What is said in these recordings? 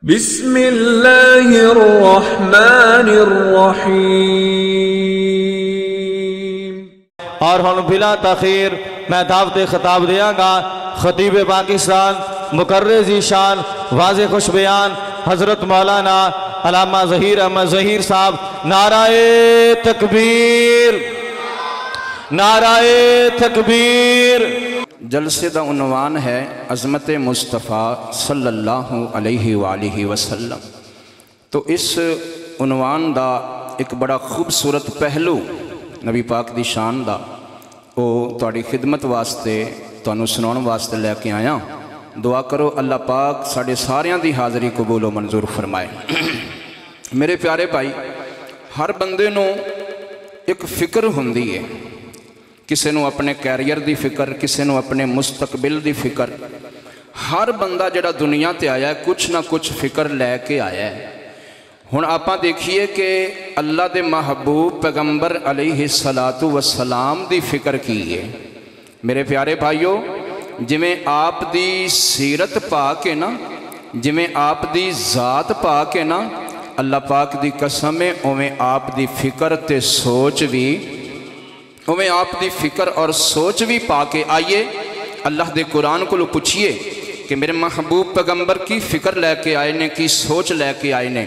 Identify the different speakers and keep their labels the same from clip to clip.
Speaker 1: بسم اللہ الرحمن الرحیم۔
Speaker 2: اور ہن بلا تاخیر میں دعوت خطاب دیاں گا خطیب پاکستان مقرر ذیشان واضح خوش بیان حضرت مولانا علامہ ظہیر احمد ظہیر صاحب۔ نعرہ تکبیر، نعرہ تکبیر۔
Speaker 3: جلسے دا عنوان ہے عظمت مصطفیٰ صلی اللہ علیہ وآلہ وسلم۔ تو اس عنوان دا ایک بڑا خوبصورت پہلو نبی پاک دی شان دا او تواڈی خدمت واسطے تانوں سناؤن واسطے لے کے آیا۔ دعا کرو اللہ پاک ساڑے ساریاں دی حاضری قبول و منظور فرمائے۔ میرے پیارے بھائی، ہر بندے نو ایک فکر ہوندی ہے، کسے نو اپنے کیریئر دی فکر، کسے نو اپنے مستقبل دی فکر۔ ہر بندہ جڑا دنیا تے آیا ہے کچھ نہ کچھ فکر لے کے آیا ہے۔ ہن آپاں دیکھیے کہ اللہ دے محبوب پیغمبر علیہ السلام دی فکر کی ہے۔ میرے پیارے بھائیو، جویں آپ دی سیرت پا کے نا، جویں آپ دی ذات پا کے نا، اللہ پاک دی قسم ہے اویں آپ دی فکر تے سوچ بھی، اویں آپ دی فکر اور سوچ بھی پا کے آئیے۔ اللہ دے قرآن کو لو پوچھئے کہ میرے محبوب پیغمبر کی فکر لے کے آئے نے، کی سوچ لے کے آئے نے۔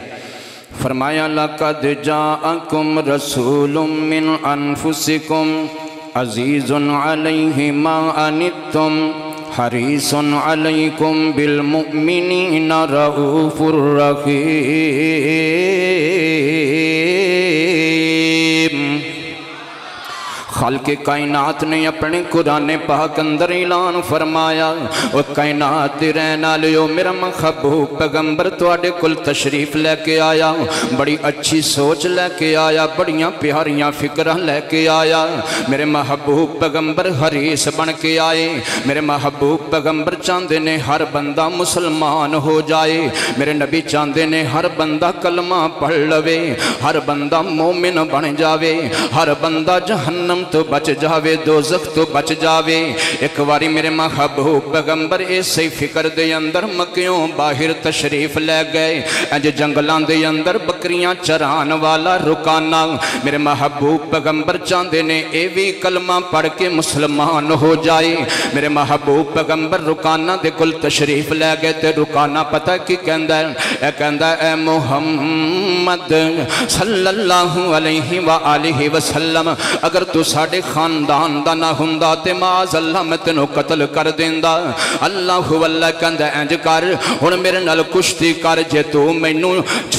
Speaker 3: فرمایا لَقَدْ جَاءَكُمْ رَسُولٌ مِّنْ أَنفُسِكُمْ عَزِيزٌ عَلَيْهِ مَا عَنِتُّمْ حَرِيصٌ عَلَيْكُمْ بِالْمُؤْمِنِينَ رَءُوفٌ رَحِيمٌ۔ خالق کائنات نے اپنے قرآن پاک اندر اعلان فرمایا، او کائنات دی رہنا لیو میرا محبوب پیغمبر تواڈے کل تشریف لے کے آیا، بڑی اچھی سوچ لے کے آیا، بڑیاں پیاریاں فکرہ لے کے آیا۔ میرے محبوب پیغمبر حریص بن کے آئے، میرے محبوب پیغمبر چاندے نے ہر بندہ مسلمان ہو جائے، میرے نبی چاندے نے ہر بندہ کلمہ پڑھ لوے، ہر بندہ مومن بن جاوے، ہر بندہ جہنم تو بچ جاوے، دوزخ تو بچ جاوے۔ ایک واری میرے محبوب پیغمبر ایسے فکر دے اندر مکیوں باہر تشریف لے گئے، انج جنگلان دے اندر بکریاں چران والا رکانا۔ میرے محبوب پیغمبر چاندے نے اے بھی کلمہ پڑھ کے مسلمان ہو جائے۔ میرے محبوب پیغمبر رکانا دے کل تشریف لے گئے تے رکانا پتہ کی کہندہ ہے؟ اے محمد صلی اللہ علیہ وآلہ وسلم، اگر تو ساڑے خاندان دا نہ ہندہ تے معاذ اللہ میں تینوں قتل کر دیندہ۔ اللہ واللہ کہندہ اینج کر، ہن میرے نال کشتی کر، جے تو مینوں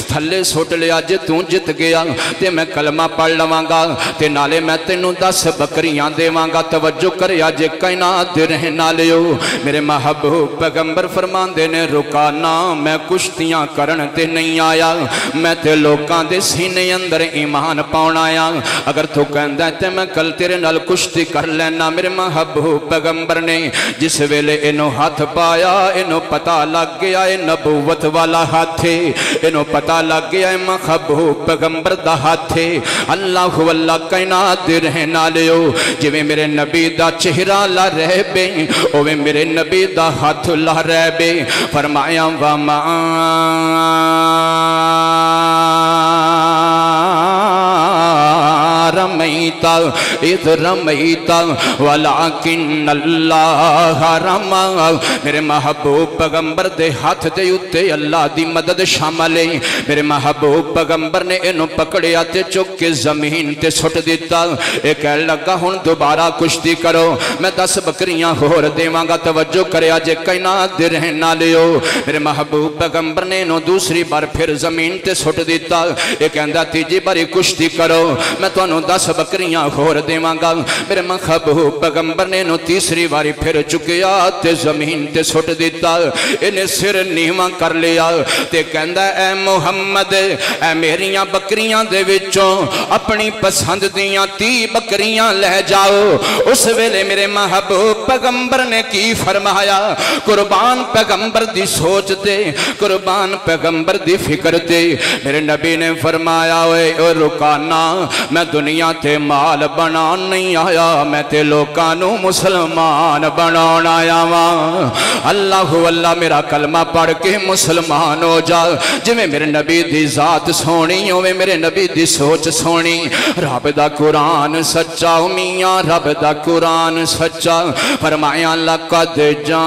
Speaker 3: تھلے سوٹ لیا، جے تو جت گیا تے میں کلمہ پڑھ لواں گا تے نالے میں تینوں 10 بکریاں دیواں گا۔ توجہ کریا جے کائنات دے رہنا لیو۔ میرے محبوب پیغمبر فرمان دینے رکانا، میں کشتیاں کرن تے نہیں آیا، میں تے لوکاں دے سینے اندر ایمان پاؤن آیا۔ اگر تو کہندہ ہے تے میں کل تیرے نال کشتی کر لینا۔ میرے محبوب پیغمبر نے جس ویلے انہوں ہاتھ پایا، انہوں پتہ لگ گیا اے نبوت والا ہاتھ ہے، انہوں پتہ لگ گیا اے محبوب پیغمبر دا ہاتھ ہے۔ اللہ واللہ کائنات دے رہنا لیو، جویں میرے نبی دا چہرہ لا رہ بے، اوے میرے نبی دا ہاتھ لا رہ بے۔ فرمایا وَمَا رمیت اذ رمیت ولکن اللہ رمی۔ میرے محبوب پیغمبر دے ہاتھ دے اتے اللہ دی مدد شامل ہے۔ میرے محبوب پیغمبر نے انہوں پکڑیا تے چک کے زمین تے سٹ دیتا۔ ایک کہہ لگا ہن دوبارہ کشتی کرو، میں 10 بکریاں ہور دیواں گا۔ توجہ کریا جے کائنات دے رہنا لیو۔ میرے محبوب پیغمبر نے انہوں دوسری بار پھر زمین تے سٹ دیتا۔ ایک کہندہ تیجی باری کشتی کرو، میں تو 10 بکریاں ہور دیواں گا۔ میرے محبوب پیغمبر نے انہوں تیسری باری پھر چکیا تے زمین تے سٹ دیتا۔ انہیں سر نیواں کر لیا تے کہندہ اے محمد، اے میریاں بکریاں دے وچوں اپنی پسند دیاں 30 بکریاں لے جاؤ۔ اس ویلے میرے محبوب پیغمبر نے کی فرمایا؟ قربان پیغمبر دی سوچ تے، قربان پیغمبر دی فکر تے، میرے نبی نے فرمایا اے رکانا، میں دنیا تے مال نال بنان نہیں آیا میں تے لوکاں نو مسلمان بنان آیا وا اللہ اللہ میرا کلمہ پڑھ کے مسلمان ہو جا جویں میرے نبی دی ذات سونی ہوے میرے نبی دی سوچ سونی رب دا قرآن سچا میاں رب دا قرآن سچا فرمایا لقد جاءکم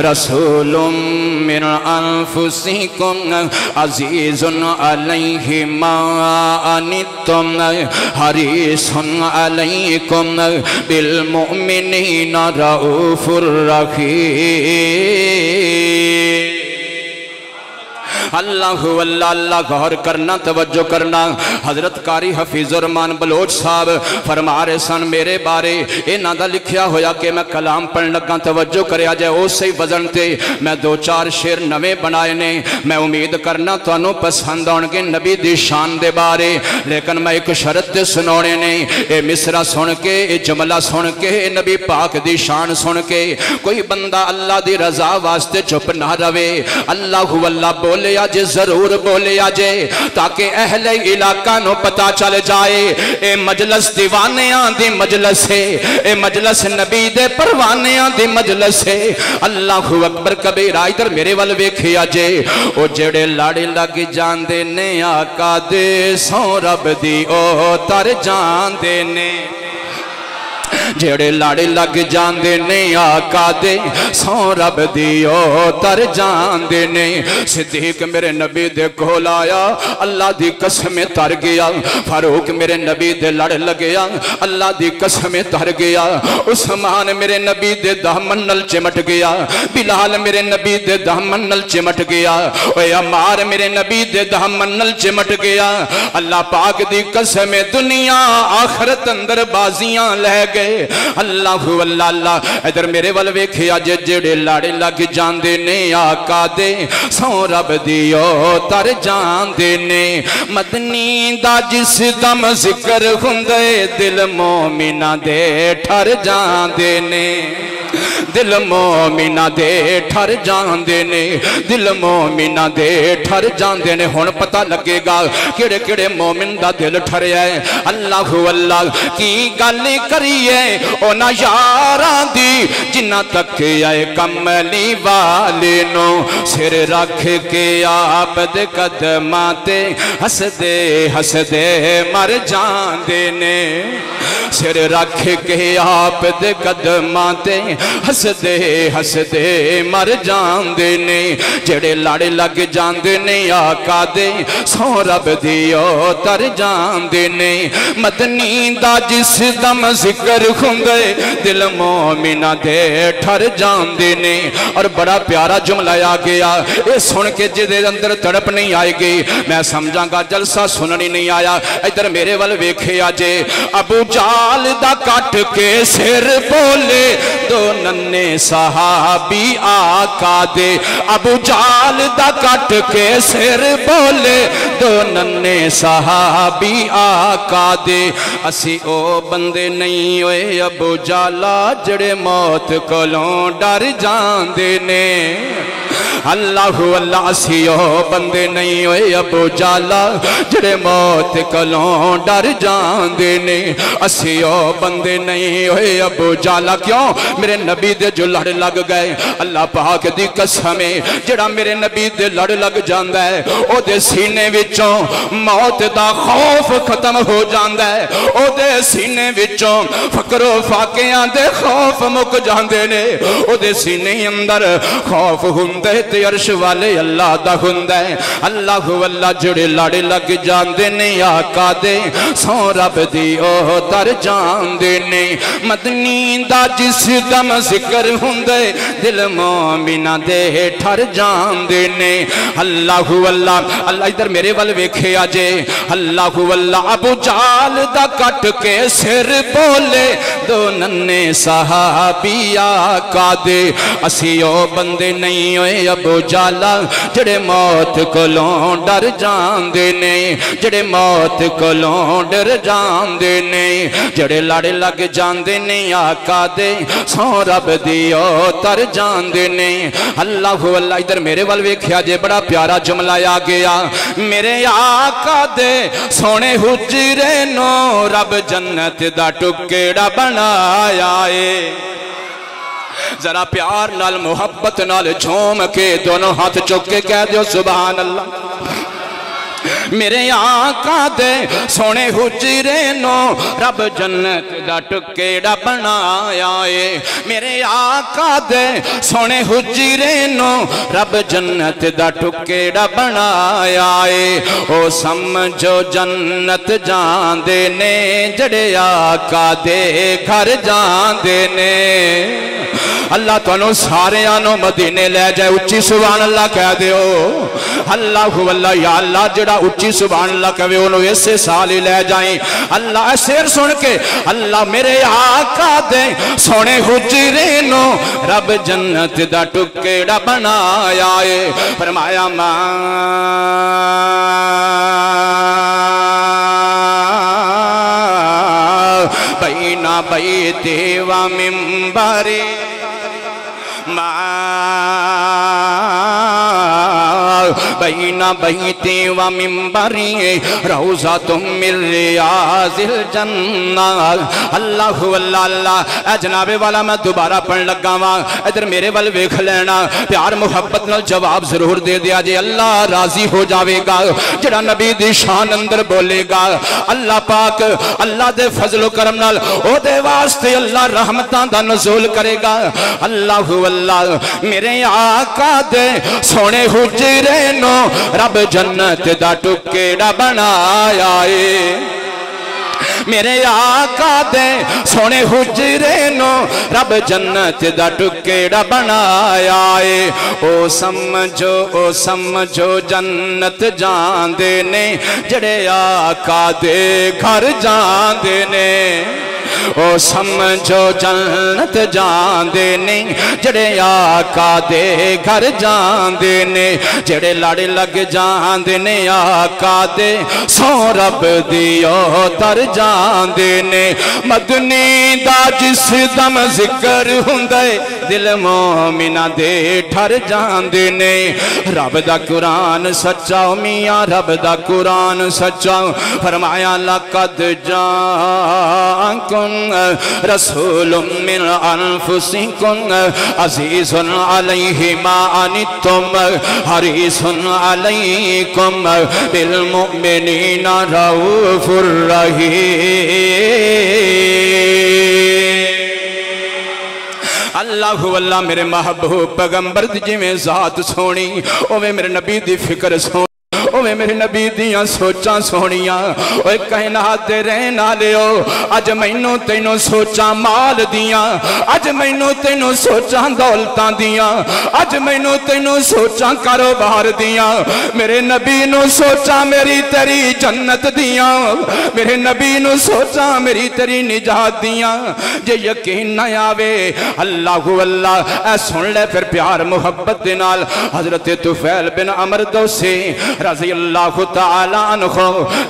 Speaker 3: رسول من انفسکم عزیز علیہ ما عنتم حریص علیکم بالمؤمنین رؤوف الرحیم اللہ اللہ اللہ غور کرنا توجہ کرنا حضرت قاری حفیظ الرحمان بلوچ صاحب فرما رہے سن میرے بارے انہاں دا لکھیا ہویا کہ میں کلام پڑھن لگا توجہ کریا جائے اسی وزن تے میں دو چار شعر نویں بنائے نے میں امید کرنا تانوں پسند آن گے نبی دی شان دے بارے لیکن میں ایک شرط تے سنانے نے اے مصرع سن کے اے جملہ سن کے اے نبی پاک دی شان سن کے کوئی بندہ اللہ دی رضا واسطے چپ نہ روے اللہ اللہ بولے آجے ضرور بولے آجے تاکہ اہل علاقہ نو پتا چل جائے اے مجلس دیوانیاں دی مجلس ہے اے مجلس نبی دے پروانیاں دی مجلس ہے اللہ اکبر کبیرہ ادھر میرے وال ویکھے آجے او جڑے لاڑے لگ جان دے نے آقا دے سو رب دی او تر جان دے نے جڑے لاڑے لگ جان دے نے آقا دے سو رب دیو تر جان دے نے صدیق میرے نبی دے کھول آیا اللہ دی قسم تر گیا فاروق میرے نبی دے لڑ لگیا اللہ دی قسم تر گیا عثمان میرے نبی دے دامن نل چمٹ گیا بلال میرے نبی دے دامن نل چمٹ گیا اے عمار میرے نبی دے دامن نل چمٹ گیا اللہ پاک دی قسم دنیا آخرت اندر بازیاں لے گئے اللہ اللہ اللہ ادھر میرے وال ویکھے آج جڑے لاڑے لگ جان دے نے آقا دے سو رب دیو تر جان دے نے مدنی دا جس دم ذکر ہندے دل مومنہ دے ٹھر جان دے نے دل مومنہ دے ٹھر جان دے نے دل مومنہ دے ٹھر جان دے نے ہون پتہ لگے گا کڑے کڑے مومن دا دل ٹھریا ہے اللہ اللہ کی گالی کریے اونا یاران دی جنہ تک آئے کملی والے نو سر رکھ کے آپ دے قدماتے ہس دے مر جان دینے سر رکھ کے آپ دے قدماتے ہس دے مر جان دینے جڑے لاڑے لگ جان دینے آقا دے سو رب دیو تر جان دینے مدنی دا جس دم ذکر ہندے دل مومنہ دے ٹھر جان دینے اور بڑا پیارا جملہ آ گیا اے سن کے جدے اندر تڑپ نہیں آئے گی میں سمجھاں گا جلسہ سننی نہیں آیا ادھر میرے وال ویکھے آجے ابو جال دا کٹ کے سر بولے دو ننے صحابی آقا دے ابو جال دا کٹ کے سر بولے دو ننے صحابی آقا دے اسی او بندے نہیں ہوئے ابو جالا جڑے موت کولوں ڈر جان دینے اللہ اللہ اسیو بندے نہیں ہوئے ابو جالا جڑے موت کولوں ڈر جان دینے اسیو بندے نہیں ہوئے ابو جالا کیوں میرے نبی دے جو لڑ لگ گئے اللہ پاک دی قسمیں جڑا میرے نبی دے لڑ لگ جاندہ ہے او دے سینے وچوں موت دا خوف ختم ہو جاندہ ہے او دے سینے وچوں فقر و فاقیاں دے خوف مک جاندے نے او دے سینے اندر خوف ہندے تے عرش والے اللہ دا ہندے اللہ اللہ جڑے لاڑے لگ جاندے نے آقا دے سو رب دی او تر جاندے نے مدنی دا جس دم ذکر ہندے دل مومنہ دے ٹھر جاندے نے اللہ اللہ اللہ ادھر میرے وال ویکھے آجے اللہ اللہ ابو جال دا کٹ کے سر بولے دو ننے صحابی آقا دے اسیو بندے نہیں ہوئے ابو جالا جڑے موت کولوں ڈر جاندے نے جڑے موت کولوں ڈر جاندے نے جڑے لڑ لگ جاندے نے آقا دے سو رب دیو تر جاندے نے اللہ اللہ ادھر میرے وال ویکھیا جے بڑا پیارا جملہ آ گیا میرے آقا دے سونے حجرے نو رب جنت دا ٹکڑا بنایا ہے ذرا پیار نال محبت نال جھوم کے دونوں ہاتھ چک کے کہہ دیو سبحان اللہ میرے آقا دے سونے حجرے نو رب جنت دا ٹکڑا بنایا ہے میرے آقا دے سونے حجرے نو رب جنت دا ٹکڑا بنایا ہے او سمجھو جنت جاندے نے جڑے آقا دے گھر جاندے نے اللہ تو انہوں سارے آنوں مدینے لے جائے اچھی سبحان اللہ کہہ دیو اللہ اللہ یا اللہ جڑا اچھی سبحان اللہ کہوے انہوں ایسے سالی لے جائیں اللہ سیر سن کے اللہ میرے آقا دے سونے حجرے نو رب جنت دا ٹکڑا بنایا ہے فرمایا بینا بیتی و منبری بین بیتی و منبری روضۃ من ریاض الجنہ اللہ اللہ اللہ اے جناب والا میں دوبارہ پڑھ لگا ہاں ادھر میرے ول ویکھ لینا پیار محبت نال جواب ضرور دے دیا جے اللہ راضی ہو جاوے گا جڑا نبی دی شان اندر بولے گا اللہ پاک اللہ دے فضل و کرم نال او دے واسطے اللہ رحمتاں دا نزول کرے گا اللہ اللہ میرے آقا دے سونے حجرے نو رب جنت دا ٹکڑا بنایا ہے میرے آقا دے سونے حجرے نو رب جنت دا ٹکڑا بنایا ہے او سمجھو جنت جاندے نے جڑے آقا دے گھر جاندے نے او سمجھو جنت جاندے نے جڑے آقا دے گھر جاندے نے جڑے لڑ لگ جاندے نے آقا دے سو رب دیو تر جاندے نے مدنی دا جس دم ذکر ہوندے دل مومنہ دے ٹھر جاندے نے رب دا قرآن سچا میاں رب دا قرآن سچا فرمایا لقد جاءکم رسول من انفسکم عزیز علیہ ما عنتم حریص علیکم بالمؤمنین رؤوف الرحیم اللہ اللہ میرے محبوب پیغمبر جی میں ذات سونی اوے میرے نبی دی فکر سونی اوے میرے نبی دیاں سوچاں سونیاں اوے کائنات دے رہن آلیو اج مینوں تینوں سوچاں مال دیاں اج مینوں تینوں سوچاں دولتاں دیاں اج مینوں تینوں سوچاں کاروبار دیاں میرے نبی نو سوچاں میری تیری جنت دیاں میرے نبی نو سوچاں میری تیری نجات دیاں جے یقین نہ آوے اللہ اللہ اے سن لے پھر پیار محبت دے نال حضرت طفیل بن عمر دوسی رضی اللہ تعالیٰ عنہ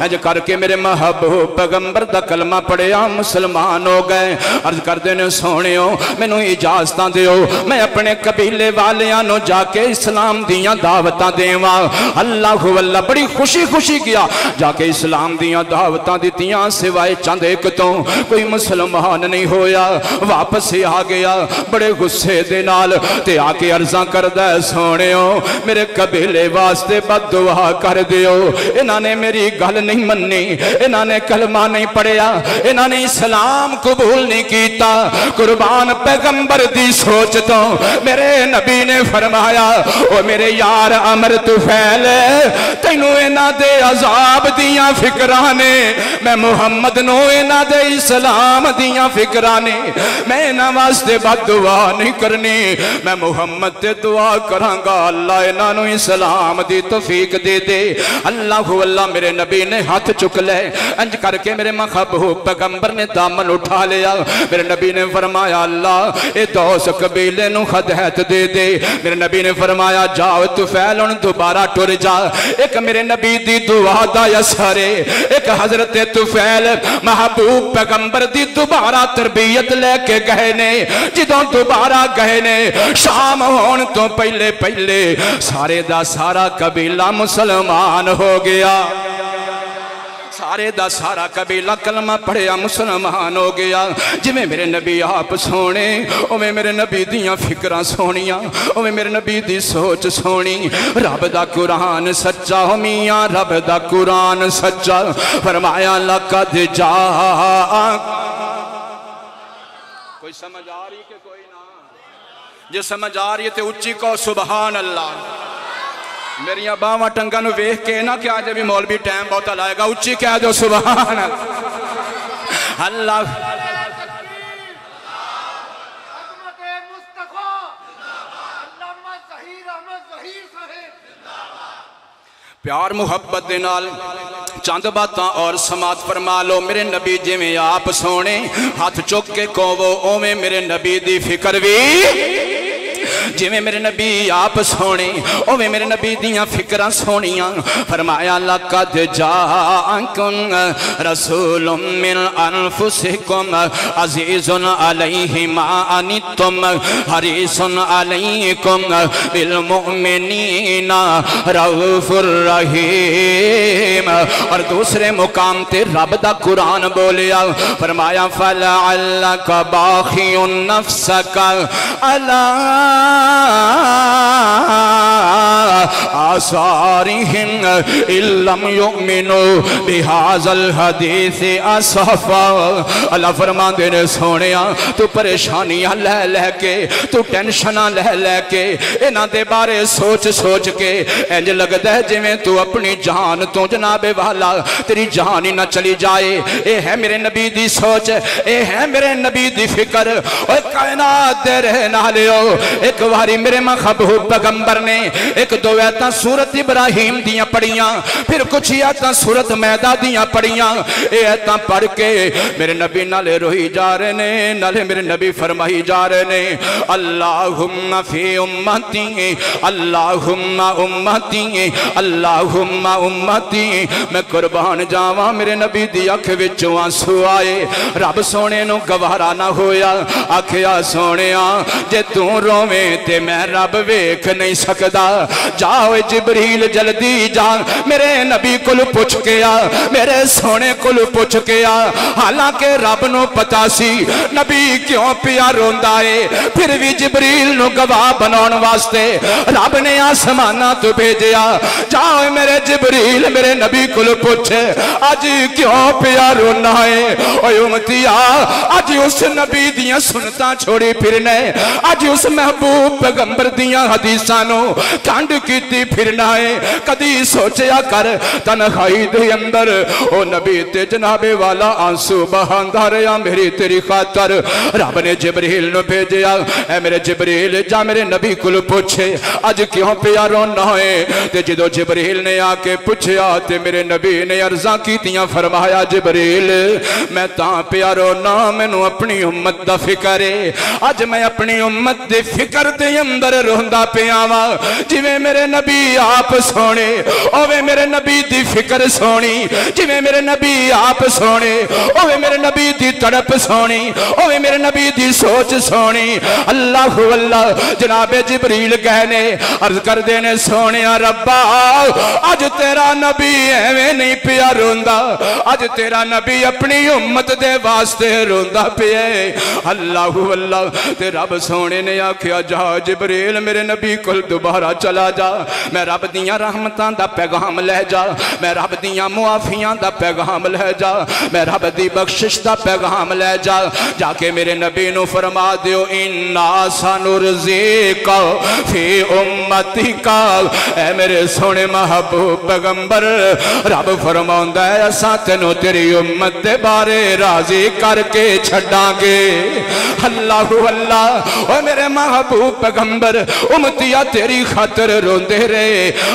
Speaker 3: اج کر کے میرے محبوب پیغمبر دا کلمہ پڑھیا مسلمان ہو گئے عرض کر دینے سونیو میں نو اجازتاں دیو میں اپنے قبیلے والیاں نو جا کے اسلام دیاں دعوتاں دیواں اللہ واللہ بڑی خوشی خوشی کیا جا کے اسلام دیاں دعوتاں دیتیاں سوائے چند ایک تو کوئی مسلمان نہیں ہویا واپس ہی آ گیا بڑے غصے دے نال تے آ کے عرضاں کر دے سونیو میرے قبیلے واسطے بد دعا کر دیو انہاں نے میری گل نہیں مننی انہاں نے کلمہ نہیں پڑھیا انہاں نے اسلام قبول نہیں کیتا قربان پیغمبر دی سوچ تو میرے نبی نے فرمایا او میرے یار عمر طفیل تینوں انہاں دے عذاب دیاں فکرانے میں محمد نو انہاں دے اسلام دیاں فکرانے میں انہاں واسطے بد دعا نہیں کرنی میں محمد تے دعا کرانگا اللہ انہاں نو اسلام دی توفیق دے دے اللہ اللہ میرے نبی نے ہاتھ چک لے انج کر کے میرے محبوب پیغمبر نے دامن اٹھا لیا میرے نبی نے فرمایا اللہ اے دوس قبیلے نو ہدایت دے دے میرے نبی نے فرمایا جاؤ طفیل ان دوبارہ ٹر جا ایک میرے نبی دی دعا دا اثر ایک حضرت طفیل محبوب پیغمبر دی دوبارہ تربیت لے کے گئے نے جدوں دوبارہ گئے نے شام ہون تو پہلے پہلے سارے دا سارا قبیلہ مسلمان ہو گیا سارے دا سارا قبیلہ کلمہ پڑھیا مسلمان ہو گیا جویں میرے نبی آپ سونے اویں میرے نبی دیاں فکراں سونیاں اویں میرے نبی دی سوچ سونی رب دا قرآن سچا ہو میاں رب دا قرآن سچا فرمایا لقد جاء کوئی سمجھ آ رہی کہ کوئی نہ جو سمجھ آ رہی ہے تو اچھی کو سبحان اللہ میری باواں ٹنگاں نو ویکھ کے نہ کہ آج بھی مولوی ٹائم بہت لائے گا اچھی کہہ دو سبحان اللہ پیار محبت دے نال چند باتاں اور سماعت فرما لو میرے نبی جی میں آپ سونے ہاتھ چک کے کوو اویں میرے نبی دی فکر بھی جی میں میرے نبی آپ سونے اویں میرے نبی دیاں فکراں سونیاں فرمایا لقد جاءکم رسول من انفسکم عزیز علیہ ما عنتم حریص علیکم بالمؤمنین رؤوف الرحیم اور دوسرے مقام تے رب دا قرآن بولیا فرمایا فلعلک باخع نفسک علی آثارہم لم یؤمنوا بہذا الحدیث اسفا اللہ فرما دے سونیا تو پریشانیاں لے لے کے تو ٹینشناں لے لے کے انہاں دے بارے سوچ سوچ کے انج لگدا ہے جویں تو اپنی جان تو جناب والا تیری جان ہی نہ چلی جائے اے ہے میرے نبی دی سوچ اے ہے میرے نبی دی فکر اوے کائنات دے رہن والےو ایک واری میرے محبوب پیغمبر نے ایک دو آیتاں سورت ابراہیم دیاں پڑھیاں پھر کچھ آیتاں سورت میدہ دیاں پڑھیاں اے آیتاں پڑھ کے میرے نبی نالے روئی جا رہے نے نالے میرے نبی فرمائی جا رہے نے اللہم فی امتی اللہم امتی اللہم امتی میں قربان جاواں میرے نبی دی اکھ وچوں آنسو آئے رب سونے نو گوارا نہ ہویا آکھیا سونیا جے تو رویں تے میں رب ویکھ نہیں سکدا جاؤ جبریل جلدی جا میرے نبی کل پوچھ کے آ میرے سونے کل پوچھ کے آ حالانکہ رب نو پتا سی نبی کیوں پیا روندا ہے پھر بھی جبریل نو گواہ بناون واسطے رب نے آسماناں تو بھیجیا جاؤ میرے جبریل میرے نبی کل پوچھ اج کیوں پیا رونا ہے اوے امتیا اج اس نبی دیاں سنتاں چھوڑی پھرنے اج اس محبوب پیغمبر دیاں حدیثاں نو کانڈ کیتی پھرنا ہے کدی سوچیا کر تنہائی دے اندر او نبی تے جناب والا آنسو بہاندا رہیا میری تیری خاطر رب نے جبریل نو بھیجیا اے میرے جبریل جا میرے نبی کول پوچھے اج کیوں پیا رونا ہے تے جدو جبریل نے آ کے پوچھیا تے میرے نبی نے عرضاں کیتیاں فرمایا جبریل میں تاں پیا رونا مینوں اپنی امت دا فکر ہے اج میں اپنی امت دے فکر دے اندر روندا پیا وا جویں میرے نبی آپ سونے اوے میرے نبی دی فکر سونی جویں میرے نبی آپ سونے اوے میرے نبی دی تڑپ سونی اوے میرے نبی دی سوچ سونی اللہ اللہ جناب جبریل کہنے عرض کر دینے سونے ربا اج تیرا نبی ایویں نہیں پیا روندا اج تیرا نبی اپنی امت دے واسطے روندا پیا اللہ اللہ تے رب سونے نے آکھیا جا جبریل میرے نبی کل دوبارہ چلا جا میں رب دیاں رحمتاں دا پیغام لے جا میں رب دیاں معافیاں دا پیغام لے جا میں رب دی بخشش دا پیغام لے جا جا کے میرے نبی نو فرما دیو انا سنرزیک فی امتک اے میرے سونے محبوب پیغمبر رب فرماوندا ہے اساں تینو تیری امت دے بارے راضی کر کے چھڈاں گے اللہ اللہ او میرے محبوب پیغمبر امتیا تیری خاطر روندے رہے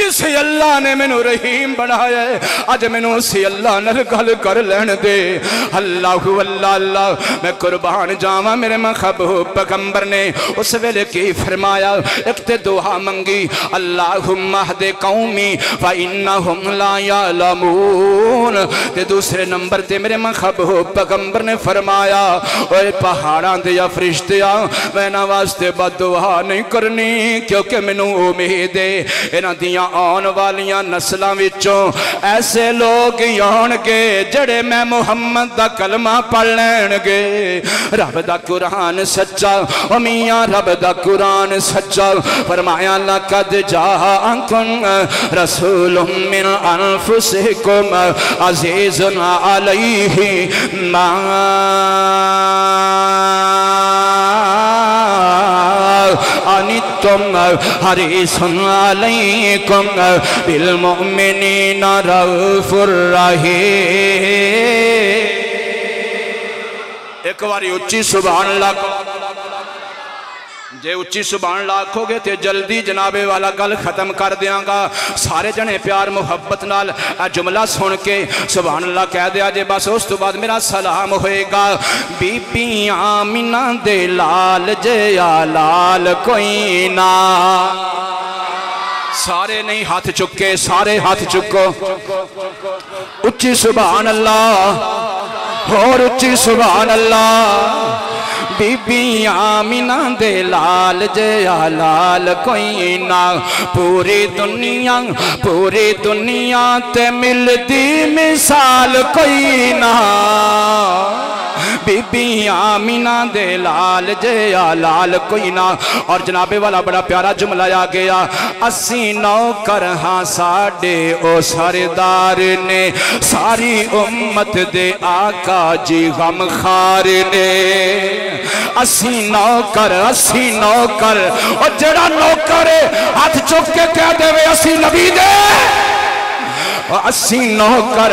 Speaker 3: جس اللہ نے مینوں رحیم بنایا ہے اج مینوں اسی اللہ نال گل کر لین دے اللہ اللہ اللہ میں قربان جاواں میرے محبوب پیغمبر نے اس ویلے کی فرمایا ایک تے دعا منگی اللہم اہد قومی فإنہم لا یعلمون تے دوسرے نمبر تے میرے محبوب پیغمبر نے فرمایا اوے پہاڑاں دے یا فرشتیاں میں نہ واسطے بد دعا نہیں کرنی کیونکہ مینوں امید ہے انہاں دیاں آن والیاں نسلاں وچوں ایسے لوگ آن گے جڑے میں محمد دا کلمہ پڑھ لین گے رب دا قرآن سچا او میاں رب دا قرآن سچا فرمایا لقد جاءکم رسول من انفسکم عزیز علیہ ما انتم حریص علیکم بالمؤمنین رؤوف الرحیم ایک باری اچھی سبحان اللہ کو جے اچھی سبحان اللہ کھو گے تے جلدی جنابے والا گل ختم کر دیاں گا سارے جنے پیار محبت نال جملہ سن کے سبحان اللہ کہہ دیا جے بس اس تو بعد میرا سلام ہوئے گا بی بی آمینہ دے لال جے یا لال کوئی نا سارے نہیں ہاتھ چکے سارے ہاتھ چکو اچھی سبحان اللہ اور اچھی سبحان اللہ بی بی آمینہ دے لال جیا لال کوئی نہ پوری دنیا تے ملتی مثال کوئی نہ بی بی آمینہ دے لال جیا لال کوئی نہ اور جناب والا بڑا پیارا جملہ آ گیا اسی نوکر ہاں ساڑے او سردار نے ساری امت دے آقا جی غم خار نے اسی نوکر اور جڑا نوکر ہاتھ چک کے کہہ دے وے اسی نبی دے اسی نوکر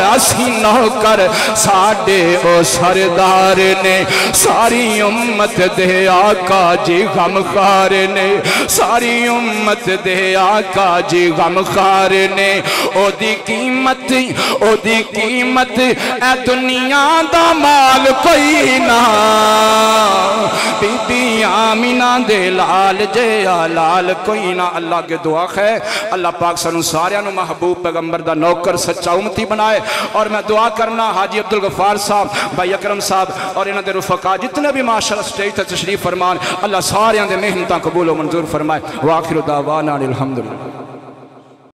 Speaker 3: ساڑے او سردار نے ساری امت دے آقا جی غم خار نے ساری امت دے آقا جی غم خار نے او دی قیمت اے دنیا دا مال کوئی نہ بی بی آمینہ دے لال جے لال کوئی نہ اللہ کے دعا ہے اللہ پاک سنوں ساریاں نو محبوب پیغمبر دا نوکر سچا امتی بنائے اور میں دعا کرنا حاجی عبدالغفار صاحب بھائی اکرم صاحب اور انہاں دے رفقا جتنے بھی ماشاءاللہ سٹیج تے تشریف فرمان اللہ ساریاں دے محنتاں قبول و منظور فرمائے وآخر دعوانا الحمدللہ